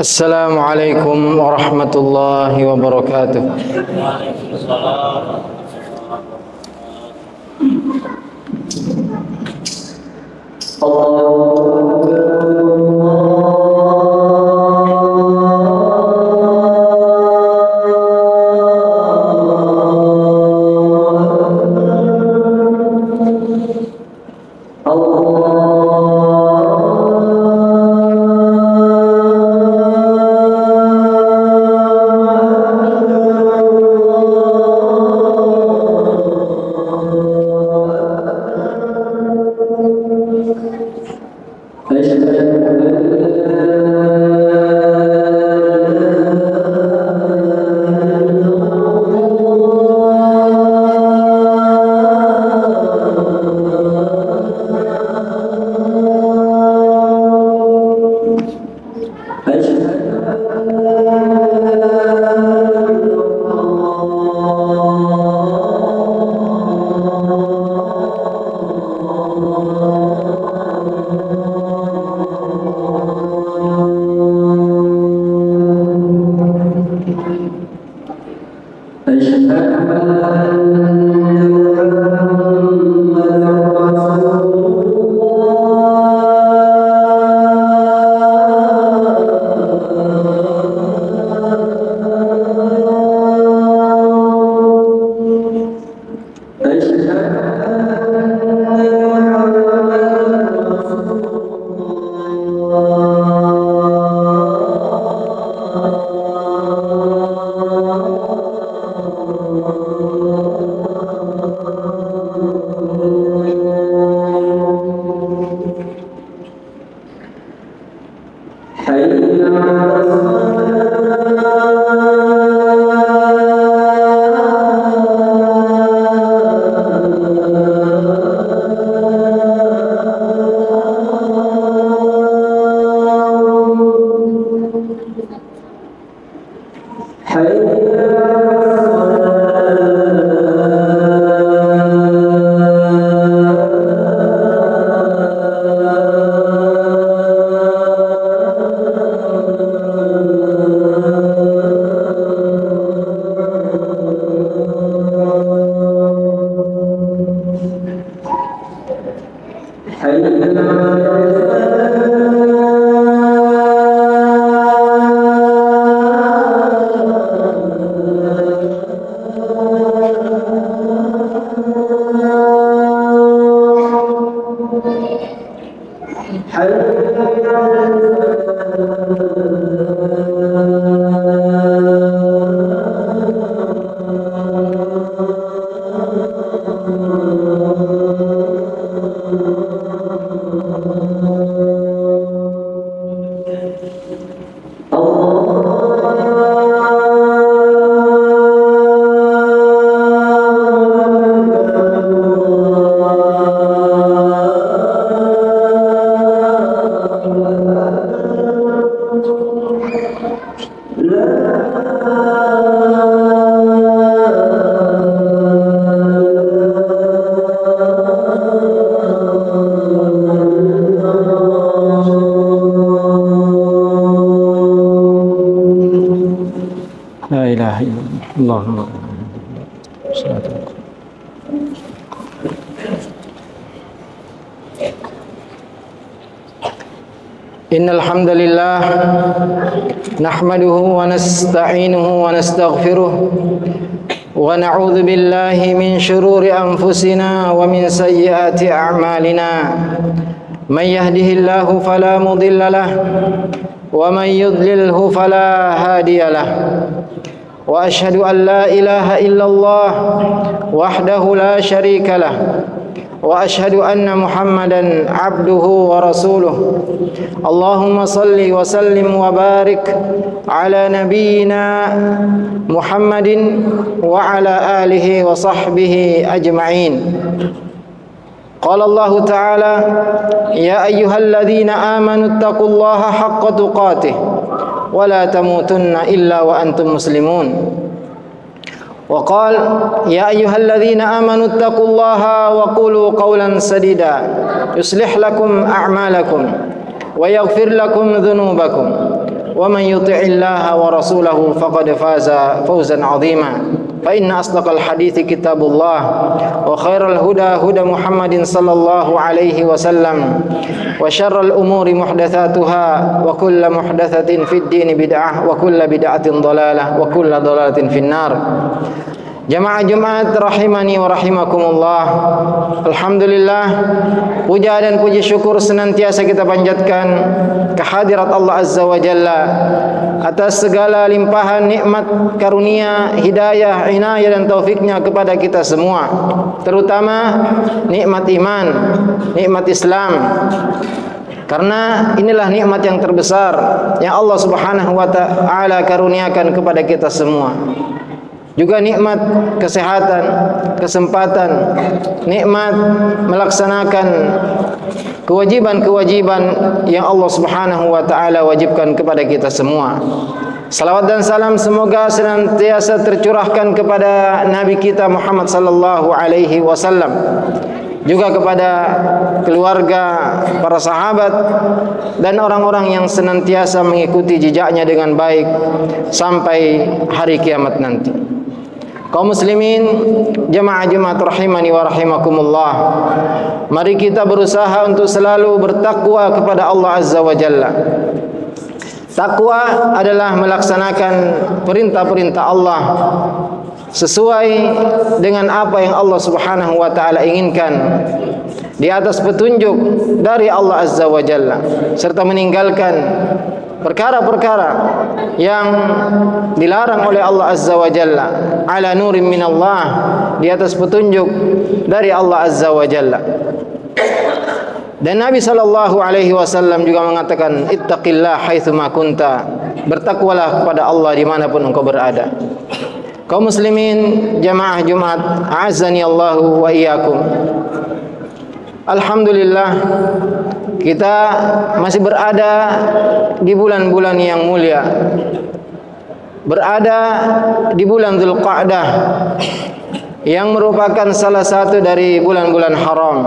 Assalamualaikum warahmatullahi wabarakatuh. Innal hamdalillah nahmaduhu wa nasta'inuhu wa nastaghfiruh wa na'udzu billahi min shururi anfusina wa min sayyiati a'malina may yahdihillahu fala mudilla lahu wa may yudlilhu fala hadiya lahu wa ashhadu an la ilaha illallah wahdahu la syarika lahu wa ashhadu anna Muhammadan abduhu wa rasuluh. Allahumma salli wa sallim wa barik ala nabiyyina Muhammadin wa ala alihi wa sahbihi ajma'in. Qala Allah ta'ala ya ayyuhalladzina amanu taqullaha haqqa tuqatih wa la tamutunna illa wa antum muslimun. وقال يا أيها الذين آمنوا اتقوا الله وقولوا قولا سديدا يصلح لكم أعمالكم ويغفر لكم ذنوبكم ومن يطع الله ورسوله فقد فاز فوزا عظيما فإن أصدق الحديث كتاب الله وخير الهدى هدى محمد صلى الله عليه وسلم وشر الأمور محدثاتها وكل محدثة في الدين بدعة وكل بدعة ضلالة وكل ضلالة في النار. Jamaah Jumat rahimani wa rahimakumullah. Alhamdulillah, puja dan puji syukur senantiasa kita panjatkan kehadirat Allah Azza wa Jalla atas segala limpahan nikmat, karunia, hidayah, inayah dan taufiknya kepada kita semua, terutama nikmat iman, nikmat Islam. Karena inilah nikmat yang terbesar yang Allah Subhanahu wa taala karuniakan kepada kita semua. Juga nikmat kesehatan, kesempatan, nikmat melaksanakan kewajiban-kewajiban yang Allah Subhanahu wa taala wajibkan kepada kita semua. Salawat dan salam semoga senantiasa tercurahkan kepada Nabi kita Muhammad sallallahu alaihi wasallam, juga kepada keluarga, para sahabat dan orang-orang yang senantiasa mengikuti jejaknya dengan baik sampai hari kiamat nanti. Kaum muslimin, jamaah Jumat rahimani wa rahimakumullah, mari kita berusaha untuk selalu bertakwa kepada Allah Azza wa Jalla. Takwa adalah melaksanakan perintah-perintah Allah sesuai dengan apa yang Allah Subhanahu wa taala inginkan di atas petunjuk dari Allah Azza wa Jalla, serta meninggalkan perkara-perkara yang dilarang oleh Allah Azza wa Jalla ala nurim minallah, di atas petunjuk dari Allah Azza wa Jalla. Dan Nabi sallallahu alaihi wasallam juga mengatakan ittaqillah haitsuma kunta, bertakwalah kepada Allah dimanapun engkau berada. Kaum muslimin, jamaah Jumat, a'azzani Allahu wa iyyakum. Alhamdulillah, kita masih berada di bulan-bulan yang mulia, berada di bulan Dzulqa'dah yang merupakan salah satu dari bulan-bulan haram,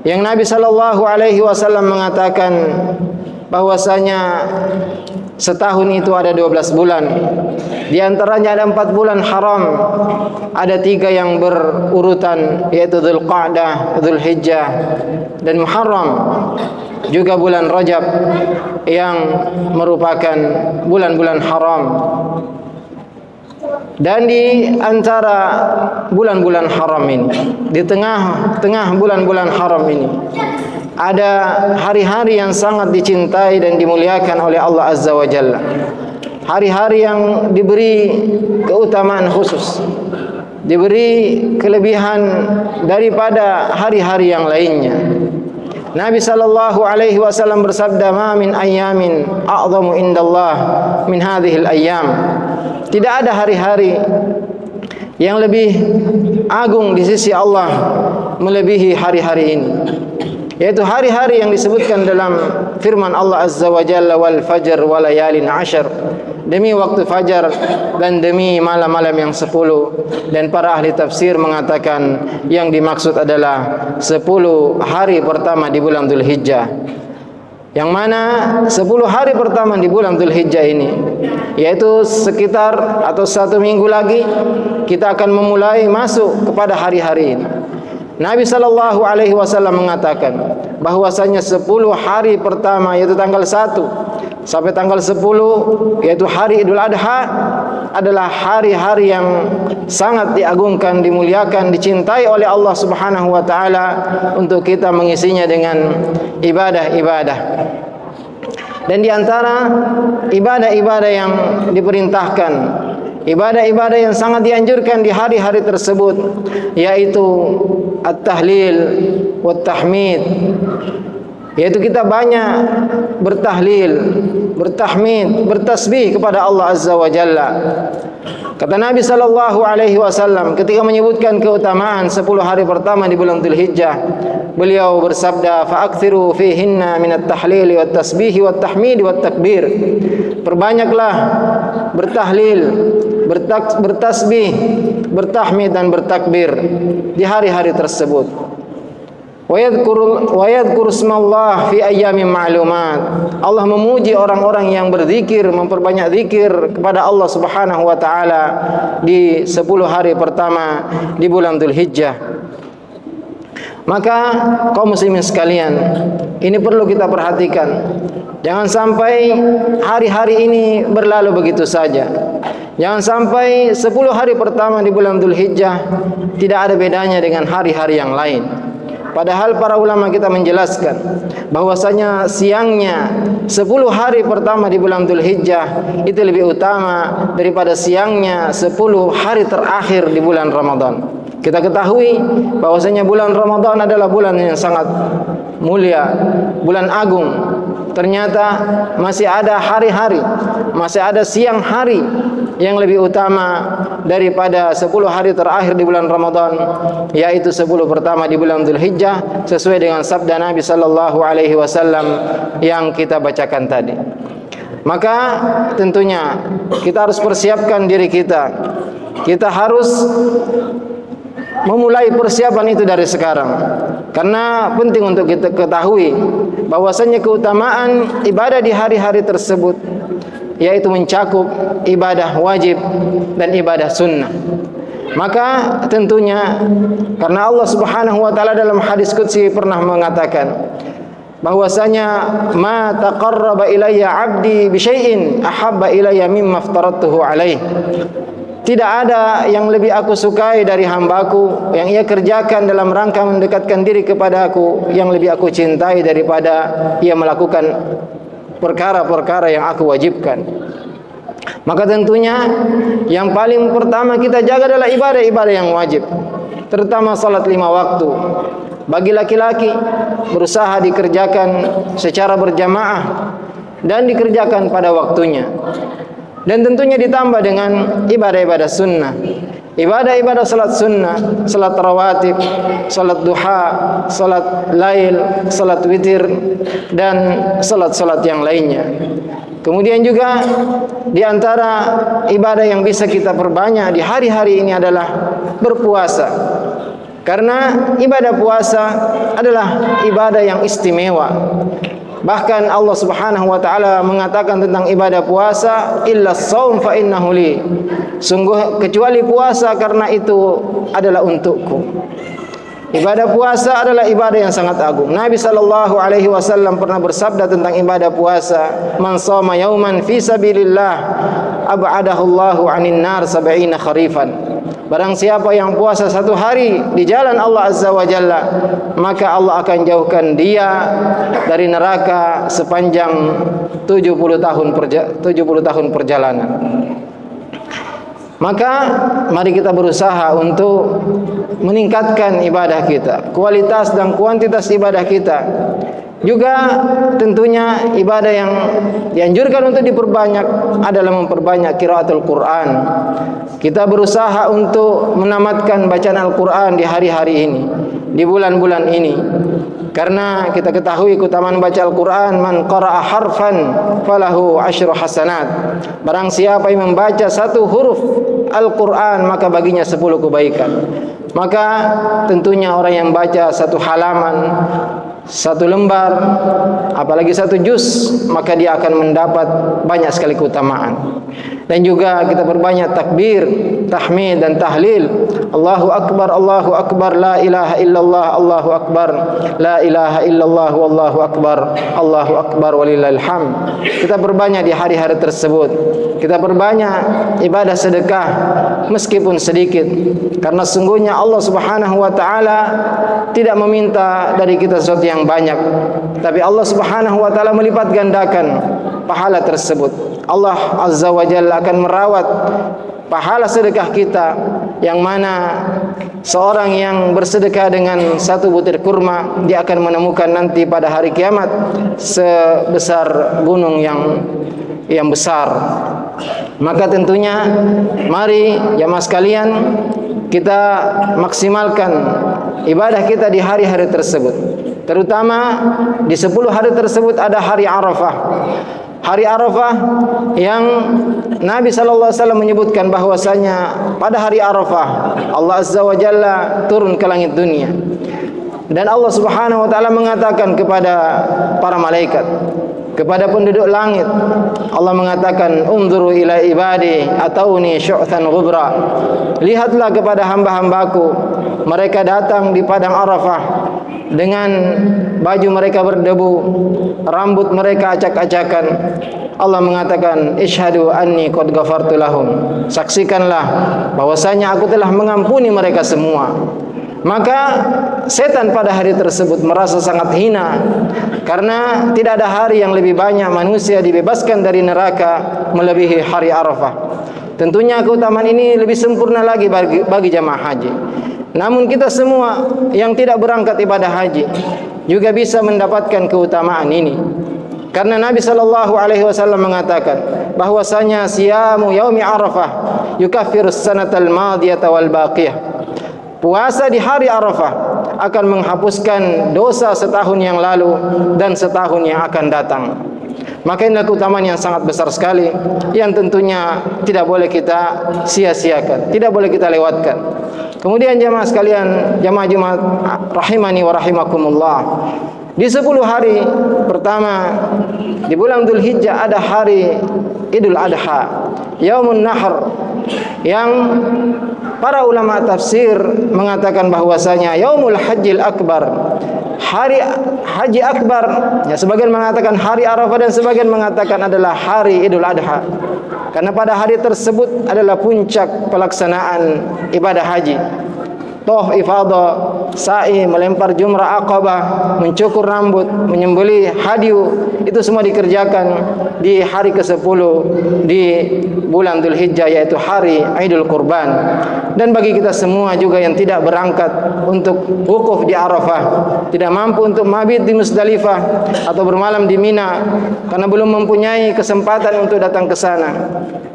yang Nabi sallallahu alaihi wasallam mengatakan bahwasanya setahun itu ada 12 bulan. Di antaranya ada 4 bulan haram, ada 3 yang berurutan, yaitu Dzulqa'dah, Dzulhijjah dan Muharram. Juga bulan Rajab yang merupakan bulan-bulan haram. Dan di antara bulan-bulan haram ini, di tengah bulan-bulan haram ini, ada hari-hari yang sangat dicintai dan dimuliakan oleh Allah Azza wa Jalla. Hari-hari yang diberi keutamaan khusus, diberi kelebihan daripada hari-hari yang lainnya. Nabi sallallahu alaihi wasallam bersabda, "Ma min ayyamin a'zamu indallah min hadhil ayyam." Tidak ada hari-hari yang lebih agung di sisi Allah melebihi hari-hari ini, yaitu hari-hari yang disebutkan dalam firman Allah Azza wa Jalla, wal fajr wa layalin 'ashr, demi waktu fajar dan demi malam-malam yang 10. Dan para ahli tafsir mengatakan yang dimaksud adalah 10 hari pertama di bulan Dzulhijjah, yang mana 10 hari pertama di bulan Dzulhijjah ini, yaitu sekitar atau 1 minggu lagi kita akan memulai masuk kepada hari-hari ini. Nabi sallallahu alaihi wasallam mengatakan bahwasanya 10 hari pertama, yaitu tanggal 1 sampai tanggal 10, yaitu hari Idul Adha, adalah hari-hari yang sangat diagungkan, dimuliakan, dicintai oleh Allah Subhanahu wa taala untuk kita mengisinya dengan ibadah-ibadah. Dan di antara ibadah-ibadah yang diperintahkan, ibadah-ibadah yang sangat dianjurkan di hari-hari tersebut, yaitu at-tahlil wa tahmid, yaitu kita banyak bertahlil, bertahmid, bertasbih kepada Allah Azza wa Jalla. Kata Nabi sallallahu alaihi wasallam ketika menyebutkan keutamaan 10 hari pertama di bulan Dzulhijjah, beliau bersabda, "Fa'aktsiru fihinna minat tahlil wat tasbih wat tahmid wat takbir." Perbanyaklah bertahlil, bertasbih, bertahmid dan bertakbir di hari-hari tersebut. Wa yadhkuru ismallah fi ayyamin ma'lumat. Allah memuji orang-orang yang berzikir, memperbanyak zikir kepada Allah Subhanahu wa taala di 10 hari pertama di bulan Dzulhijjah. Maka kaum muslimin sekalian, ini perlu kita perhatikan. Jangan sampai hari-hari ini berlalu begitu saja. Jangan sampai 10 hari pertama di bulan Dzulhijjah tidak ada bedanya dengan hari-hari yang lain. Padahal para ulama kita menjelaskan bahwasanya siangnya 10 hari pertama di bulan Dzulhijjah itu lebih utama daripada siangnya 10 hari terakhir di bulan Ramadan. Kita ketahui bahwasanya bulan Ramadan adalah bulan yang sangat mulia, bulan agung. Ternyata masih ada hari-hari, masih ada siang hari yang lebih utama daripada 10 hari terakhir di bulan Ramadan, yaitu 10 pertama di bulan Dzulhijjah, sesuai dengan sabda Nabi sallallahu alaihi wasallam yang kita bacakan tadi. Maka tentunya kita harus persiapkan diri kita. Kita harus memulai persiapan itu dari sekarang, karena penting untuk kita ketahui bahwasanya keutamaan ibadah di hari-hari tersebut yaitu mencakup ibadah wajib dan ibadah sunnah. Maka tentunya karena Allah Subhanahu wa taala dalam hadis qudsi pernah mengatakan bahwasanya ma taqarraba ilayya 'abdi bi syai'in ahabba ilayya mimma aftaradtuhu alaihi. Tidak ada yang lebih aku sukai dari hambaku yang ia kerjakan dalam rangka mendekatkan diri kepada aku, yang lebih aku cintai daripada ia melakukan perkara-perkara yang aku wajibkan. Maka tentunya yang paling pertama kita jaga adalah ibadah-ibadah yang wajib, terutama salat 5 waktu. Bagi laki-laki berusaha dikerjakan secara berjamaah dan dikerjakan pada waktunya. Dan tentunya ditambah dengan ibadah-ibadah sunnah. Ibadah-ibadah salat sunnah, salat rawatib, salat duha, salat lail, salat witir, dan salat-salat yang lainnya. Kemudian juga di antara ibadah yang bisa kita perbanyak di hari-hari ini adalah berpuasa. Karena ibadah puasa adalah ibadah yang istimewa. Bahkan Allah Subhanahu wa taala mengatakan tentang ibadah puasa, illa shaum fa innahu li. Sungguh kecuali puasa, karena itu adalah untukku. Ibadah puasa adalah ibadah yang sangat agung. Nabi sallallahu alaihi wasallam pernah bersabda tentang ibadah puasa, "Man shoma yauman fi sabilillah ab'adahu Allahu 'anil nar 70 kharifan." Barang siapa yang puasa 1 hari di jalan Allah Azza wa Jalla, maka Allah akan jauhkan dia dari neraka sepanjang 70 tahun perjalanan. Maka mari kita berusaha untuk meningkatkan ibadah kita, kualitas dan kuantitas ibadah kita. Juga tentunya ibadah yang dianjurkan untuk diperbanyak adalah memperbanyak qiraatul Quran. Kita berusaha untuk menamatkan bacaan Al-Quran di hari-hari ini, di bulan-bulan ini. Karena kita ketahui keutamaan baca Al-Quran, man qara'a harfan falahu 10 hasanat. Barang siapa yang membaca 1 huruf Al-Quran, maka baginya 10 kebaikan. Maka tentunya orang yang baca 1 halaman, 1 lembar, apalagi 1 juz, maka dia akan mendapat banyak sekali keutamaan. Dan juga kita perbanyak takbir, tahmid dan tahlil. Allahu akbar, Allahu akbar, la ilaha illallah, Allahu akbar, la ilaha illallah, wallahu akbar, Allahu akbar walillahil hamd. Kita perbanyak di hari-hari tersebut. Kita perbanyak ibadah sedekah meskipun sedikit, karena sungguhnya Allah Subhanahu wa taala tidak meminta dari kita sesuatu yang banyak, tapi Allah Subhanahu wa taala melipat gandakan pahala tersebut. Allah Azza wa Jalla akan merawat pahala sedekah kita, yang mana seorang yang bersedekah dengan 1 butir kurma, dia akan menemukan nanti pada hari kiamat sebesar gunung yang besar. Maka tentunya mari jamaah sekalian kita maksimalkan ibadah kita di hari-hari tersebut. Terutama di 10 hari tersebut ada hari Arafah. Hari Arafah yang Nabi SAW menyebutkan bahwasanya pada hari Arafah Allah Azza wa Jalla turun ke langit dunia, dan Allah Subhanahu wa taala mengatakan kepada para malaikat, kepada penduduk langit, Allah mengatakan, unzuru ila ibadi atauni syu'than ghubra. Lihatlah kepada hamba-hambaku, mereka datang di padang Arafah dengan baju mereka berdebu, rambut mereka acak-acakan. Allah mengatakan, ishhadu anni qad ghafartu lahum. Saksikanlah bahwasanya aku telah mengampuni mereka semua. Maka setan pada hari tersebut merasa sangat hina, karena tidak ada hari yang lebih banyak manusia dibebaskan dari neraka melebihi hari Arafah. Tentunya keutamaan ini lebih sempurna lagi bagi jamaah haji. Namun kita semua yang tidak berangkat ibadah haji juga bisa mendapatkan keutamaan ini, karena Nabi SAW mengatakan bahwasanya siyamu yaumi Arafah yukaffirus sanatal madiyata wal baqiyah. Puasa di hari Arafah akan menghapuskan dosa setahun yang lalu dan setahun yang akan datang. Maka inilah keutamaan yang sangat besar sekali, yang tentunya tidak boleh kita sia-siakan, tidak boleh kita lewatkan. Kemudian jamaah sekalian, jamaah Jumat rahimani wa rahimakumullah, di 10 hari pertama di bulan Dzulhijjah ada hari Idul Adha, Yaumun Nahr, yang para ulama tafsir mengatakan bahwasanya Yaumul Hajjil Akbar, hari haji akbar. Ya, sebagian mengatakan hari Arafah dan sebagian mengatakan adalah hari Idul Adha. Karena pada hari tersebut adalah puncak pelaksanaan ibadah haji. Tawaf ifadah, sa'i, melempar jumrah aqabah, mencukur rambut, menyembelih hadiu, itu semua dikerjakan di hari ke-10 di bulan Dzulhijjah, yaitu hari Idul Kurban. Dan bagi kita semua juga yang tidak berangkat untuk wukuf di Arafah, tidak mampu untuk mabit di Musdalifah atau bermalam di Mina karena belum mempunyai kesempatan untuk datang ke sana,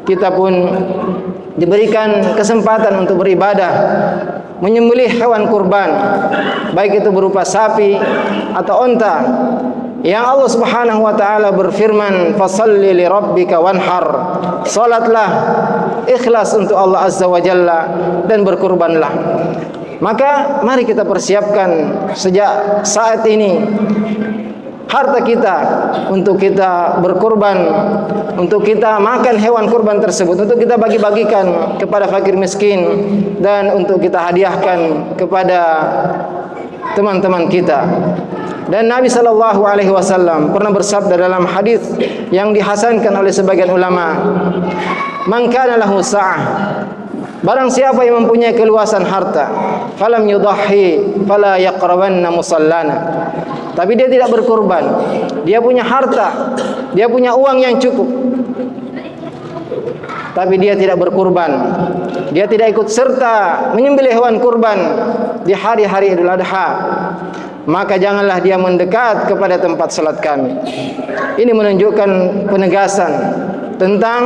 kita pun diberikan kesempatan untuk beribadah, menyembelih hewan kurban, baik itu berupa sapi atau unta, yang Allah Subhanahu wa taala berfirman, fasalli li rabbika wanhar. Salatlah ikhlas untuk Allah Azza wa Jalla dan berkurbanlah. Maka mari kita persiapkan sejak saat ini harta kita untuk kita berkurban, untuk kita makan hewan kurban tersebut, untuk kita bagi-bagikan kepada fakir miskin, dan untuk kita hadiahkan kepada teman-teman kita. Dan Nabi SAW pernah bersabda dalam hadis yang dihasankan oleh sebagian ulama, man kana lahu sa'ah, barang siapa yang mempunyai keluasan harta, falam yudahhi fala yaqrabanna musallana, tapi dia tidak berkorban, dia punya harta, dia punya uang yang cukup, tapi dia tidak berkurban, dia tidak ikut serta menyembelih hewan kurban di hari-hari Idul Adha, maka janganlah dia mendekat kepada tempat salat kami. Ini menunjukkan penegasan tentang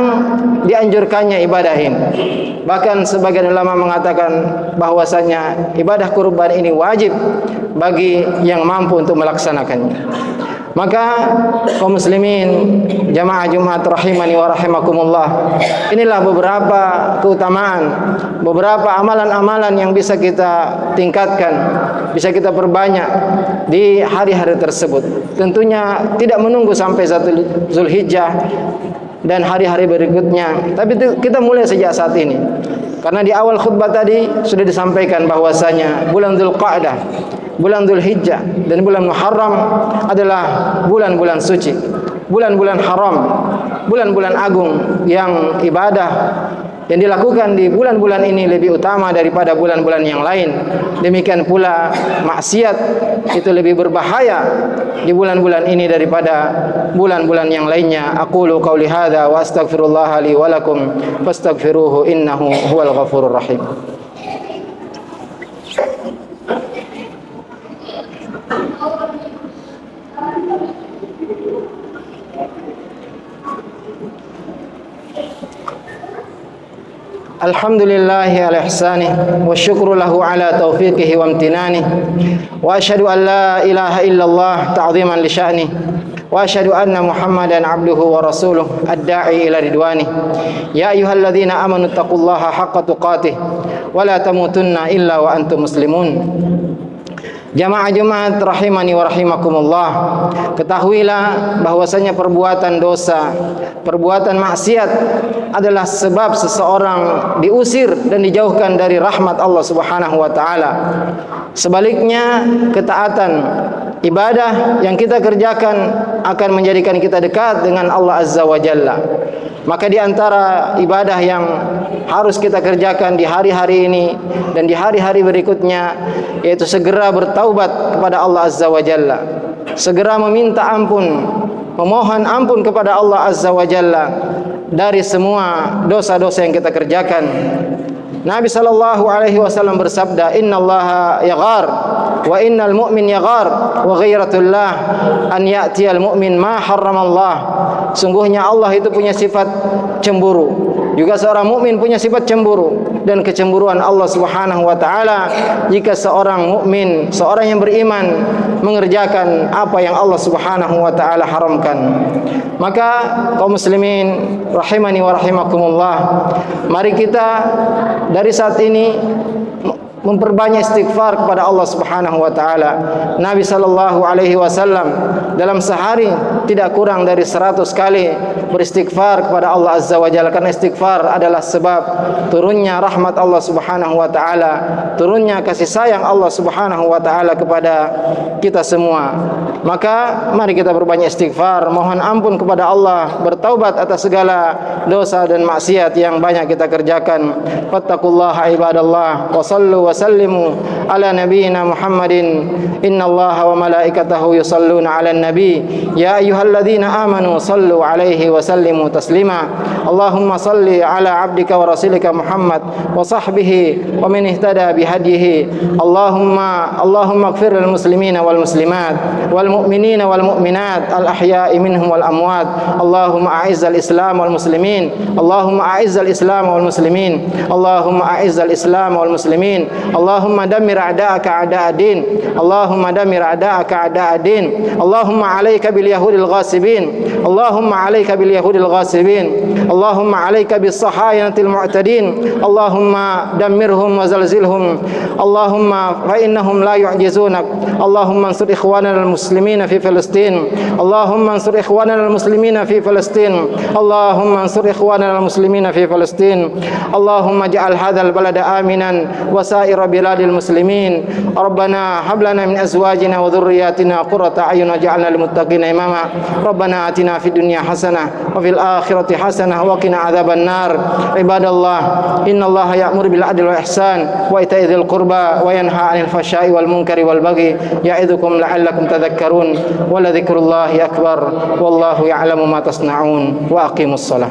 dianjurkannya ibadah ini. Bahkan sebagian ulama mengatakan bahwasanya ibadah kurban ini wajib bagi yang mampu untuk melaksanakannya. Maka kaum muslimin jamaah Jumat rahimani wa rahimakumullah, inilah beberapa keutamaan, beberapa amalan-amalan yang bisa kita tingkatkan, bisa kita perbanyak di hari-hari tersebut. Tentunya tidak menunggu sampai 1 Zulhijjah dan hari-hari berikutnya, tapi kita mulai sejak saat ini. Karena di awal khutbah tadi sudah disampaikan bahwasanya bulan Dzulqa'dah, bulan Dzulhijjah dan bulan Muharram adalah bulan-bulan suci, bulan-bulan haram, bulan-bulan agung, yang ibadah yang dilakukan di bulan-bulan ini lebih utama daripada bulan-bulan yang lain. Demikian pula maksiat itu lebih berbahaya di bulan-bulan ini daripada bulan-bulan yang lainnya. Aqulu qauli hadza wa astaghfirullah li wa lakum fastaghfiruhu innahu huwal ghafurur rahim. Alhamdulillahi ala ihsanih wa syukru lahu ala taufiqihi wa amtinanih wa asyhadu an la ilaha illallah ta'ziman li sya'nih وأشهد أن محمدا عبده ورسوله الداعي إلى رضوانه يا أيها الذين آمنوا اتقوا الله حق تقاته ولا تموتن إلا وأنتم مسلمون. Jamaah Jumat rahimani wa rahimakumullah, ketahuilah bahwasanya perbuatan dosa, perbuatan maksiat adalah sebab seseorang diusir dan dijauhkan dari rahmat Allah Subhanahu wa taala. Sebaliknya, ketaatan, ibadah yang kita kerjakan akan menjadikan kita dekat dengan Allah Azza wa Jalla. Maka di antara ibadah yang harus kita kerjakan di hari-hari ini dan di hari-hari berikutnya, yaitu segera bertaubat kepada Allah Azza wa Jalla, segera meminta ampun, memohon ampun kepada Allah Azza wa Jalla dari semua dosa-dosa yang kita kerjakan. Nabi sallallahu alaihi wasallam bersabda, "Innallaha yaghar wa innal mu'min yaghar wa ghairatullah an ya'tiyal mu'min ma harramallah." Sungguhnya Allah itu punya sifat cemburu. Juga seorang mukmin punya sifat cemburu, dan kecemburuan Allah Subhanahu wa taala jika seorang mukmin, seorang yang beriman mengerjakan apa yang Allah Subhanahu wa taala haramkan. Maka kaum muslimin rahimani wa rahimakumullah, mari kita dari saat ini memperbanyak istighfar kepada Allah Subhanahu wa taala. Nabi sallallahu alaihi wasallam dalam sehari tidak kurang dari 100 kali beristighfar kepada Allah Azza wa Jalla, karena istighfar adalah sebab turunnya rahmat Allah Subhanahu wa taala, turunnya kasih sayang Allah Subhanahu wa taala kepada kita semua. Maka mari kita berbanyak istighfar, mohon ampun kepada Allah, bertaubat atas segala dosa dan maksiat yang banyak kita kerjakan. Fattaqullaha ibadallah wa sallu wa sallimu ala nabiyyina Muhammadin. Innallaha wa malaikatahu yusalluna 'alan nabi. Ya ayyuhalladzina amanu sallu 'alaihi wa sallimu taslima. Allahumma salli ala 'abdika wa rasulika Muhammad wa sahbihi wa man ihtada bihadyihi. Allahumma ighfir lil muslimina wal muslimat wal mu'minina wal mu'minat al ahya'i minhum wal amwat. Allahumma a'izzal islam wal muslimin. Allahumma a'izzal islam wal muslimin. Allahumma a'izzal islam wal muslimin. Allahumma dammir a'da'aka a'da'ad-din. Allahumma dammir a'da'aka a'da'ad-din. Allahumma 'alaika bil yahudil ghasibin. Allahumma 'alaika bil yahudil ghasibin. Allahumma 'alaika bis sahayanatil mu'tadin. Allahumma dammirhum wa zalzilhum. Allahumma fa innahum la yu'jizunak. Allahumma ansur ikhwanana al muslimina fi Filistin. Allahumma ansur ikhwanana al muslimina fi Filistin. Allahumma ansur ikhwanana al muslimina fi Filistin. Allahumma ja'al hadzal balada aminan wa sa'ira biladil muslimin. Rabbana hab lana min azwajina wa dhurriyyatina qurrata a'yun waj'alna lil muttaqina imama. Rabbana atina fid dunya hasanah wa fil akhirati hasanah wa qina adzaban nar. Ibadallah, innallaha ya'muru bil adli wal ihsan wa ita'i dzil qurba wa yanha 'anil fahsya'i wal munkari wal baghi ya'idukum la'allakum tadhakkarun. Wa la dzikrullahi akbar wallahu ya'lamu ma tasna'un. Wa aqimus shalah.